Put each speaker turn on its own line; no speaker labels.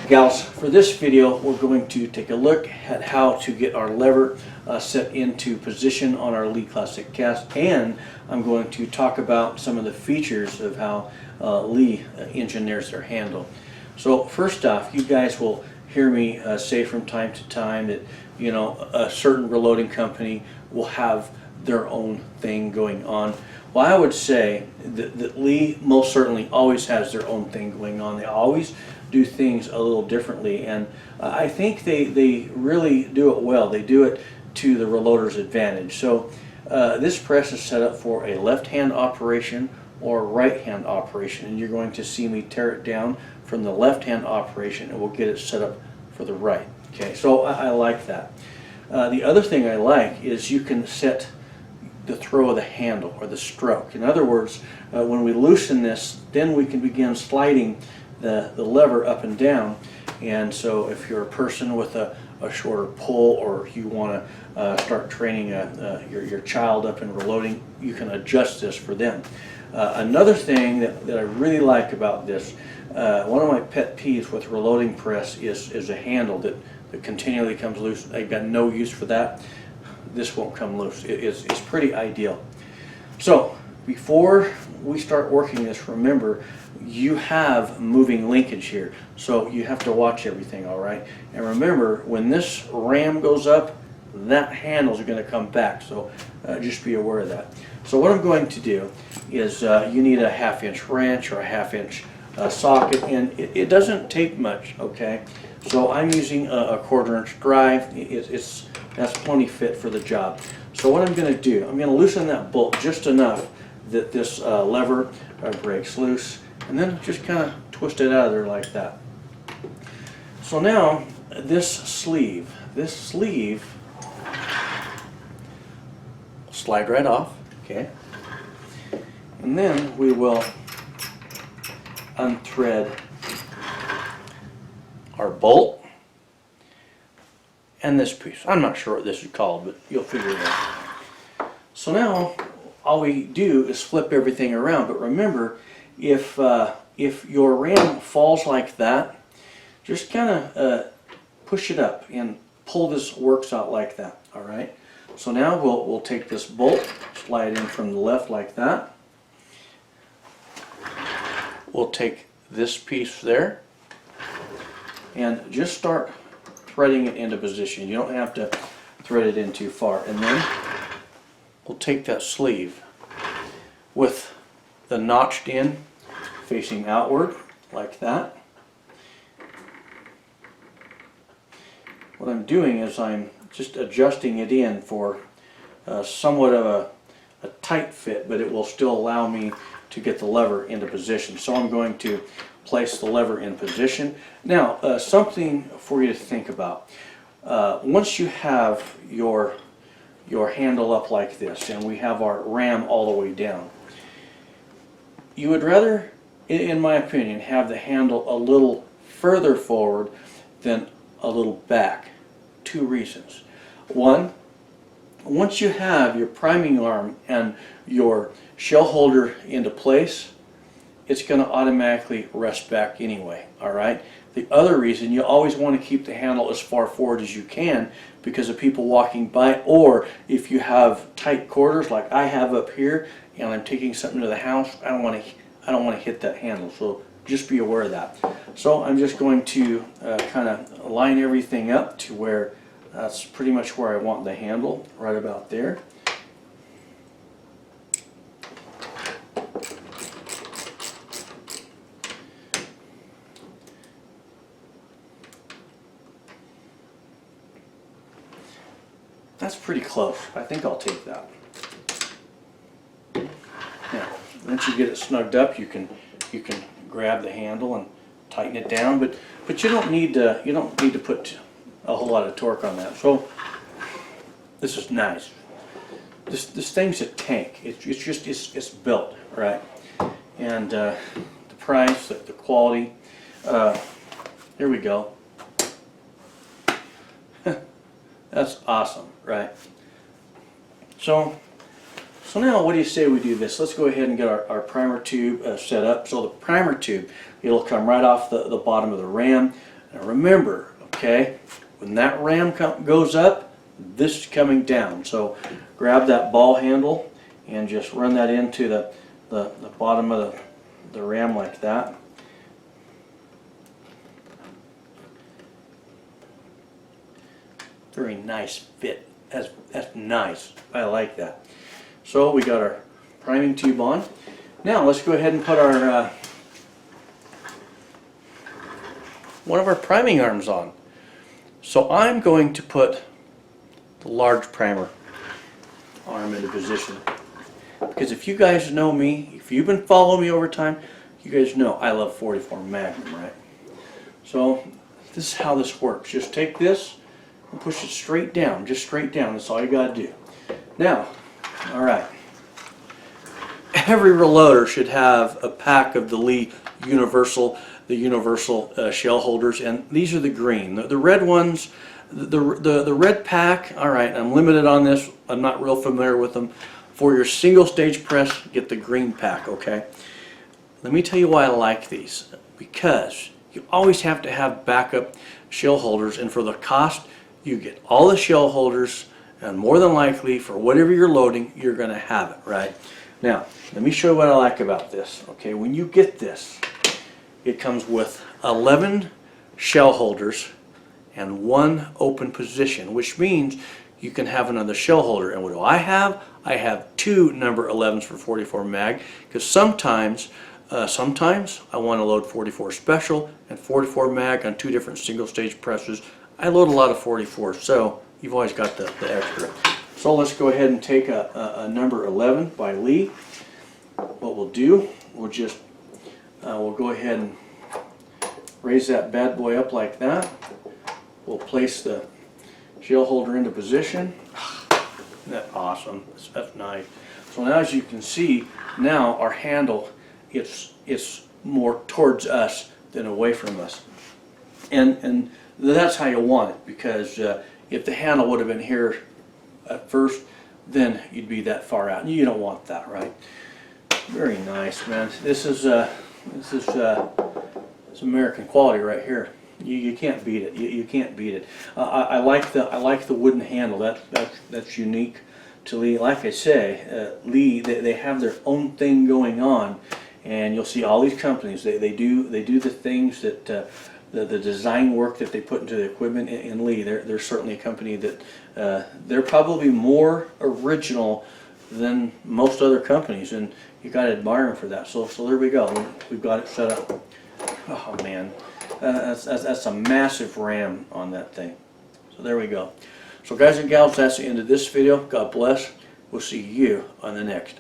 Gals, for this video we're going to take a look at how to get our lever set into position on our Lee Classic cast, and I'm going to talk about some of the features of how Lee engineers their handle. So first off, you guys will hear me say from time to time that, you know, a certain reloading company will have their own thing going on. Well, I would say that Lee most certainly always has their own thing going on. They always do things a little differently, and I think they really do it well. They do it to the reloader's advantage. So this press is set up for a left-hand operation or right-hand operation, and you're going to see me tear it down from the left-hand operation, and we'll get it set up for the right. Okay, so I like that. The other thing I like is you can set the throw of the handle or the stroke. In other words, when we loosen this, then we can begin sliding the lever up and down. And so if you're a person with a shorter pull, or you want to start training your child up in reloading, you can adjust this for them. Another thing that I really like about this, one of my pet peeves with reloading press is a handle that continually comes loose. I've got no use for that. This won't come loose. It's pretty ideal. So before we start working this, remember you have moving linkage here, so you have to watch everything, all right? And remember, when this ram goes up, that handle's going to come back, so just be aware of that. So what I'm going to do is you need a 1/2-inch wrench or a 1/2-inch socket, and it doesn't take much, okay? So I'm using a 1/4-inch drive. That's plenty fit for the job. So what I'm going to do, I'm going to loosen that bolt just enough that this lever breaks loose, and then just kind of twist it out of there like that. So now this sleeve will slide right off, okay? And then we will unthread our bolt and this piece. I'm not sure what this is called, but you'll figure it out. So now all we do is flip everything around, but remember, if your ram falls like that, just kind of push it up and pull this works out like that, all right? So now we'll take this bolt, slide in from the left like that. We'll take this piece there and just start threading it into position. You don't have to thread it in too far. And then we'll take that sleeve with the notched in facing outward like that. What I'm doing is I'm just adjusting it in for somewhat of a tight fit, but it will still allow me to get the lever into position. So I'm going to place the lever in position. Now, something for you to think about. Once you have your handle up like this, and we have our ram all the way down, you would rather, in my opinion, have the handle a little further forward than a little back. Two reasons. One, once you have your priming arm and your shell holder into place, it's going to automatically rest back anyway, all right? The other reason, you always want to keep the handle as far forward as you can because of people walking by, or if you have tight quarters like I have up here and I'm taking something to the house, I don't want to hit that handle, so just be aware of that. So I'm just going to kind of line everything up to where that's pretty much where I want the handle, right about there. That's pretty close. I think I'll take that. Now, once you get it snugged up, you can grab the handle and tighten it down, but you don't need to put a whole lot of torque on that. So this is nice. This thing's a tank. It's built right, and the price, the quality. Here we go. That's awesome, right? So now what do you say we do this? Let's go ahead and get our primer tube set up. So the primer tube, it'll come right off the bottom of the ram. Now remember, okay, when that ram goes up, this is coming down. So grab that ball handle and just run that into the bottom of the ram like that. Very nice fit. That's nice. I like that. So we got our priming tube on. Now let's go ahead and put our one of our priming arms on. So I'm going to put the large primer arm into position. Because if you guys know me, if you've been following me over time, you guys know I love 44 Magnum, right? So this is how this works. Just take this and push it straight down, just straight down. That's all you got to do. Now, all right. Every reloader should have a pack of the Lee Universal, shell holders, and these are the green. The red ones, the red pack. All right, I'm limited on this. I'm not real familiar with them. For your single stage press, get the green pack. Okay. Let me tell you why I like these. Because you always have to have backup shell holders, and for the cost, you get all the shell holders, and more than likely, for whatever you're loading, you're going to have it, right? Now, let me show you what I like about this. Okay, when you get this, it comes with 11 shell holders and 1 open position, which means you can have another shell holder. And what do I have? I have 2 number 11s for 44 mag, because sometimes I want to load 44 special and 44 mag on 2 different single stage presses. I load a lot of 44, so you've always got the extra. So let's go ahead and take a number 11 by Lee. What we'll do, we'll just we'll go ahead and raise that bad boy up like that. We'll place the shell holder into position. Isn't that awesome? That's nice. So now, as you can see, now our handle, it's more towards us than away from us, and that's how you want it, because if the handle would have been here at first, then you'd be that far out. You don't want that, right? Very nice, man. This is American quality right here. You can't beat it. You can't beat it. I like the wooden handle. That's unique to Lee. Like I say, Lee, they have their own thing going on, and you'll see all these companies. They do the things that the design work that they put into the equipment in Lee. They're certainly a company that they're probably more original than most other companies, and you got to admire them for that. So there we go. We've got it set up. Oh man, that's a massive ram on that thing. So there we go. So guys and gals, that's the end of this video. God bless. We'll see you on the next.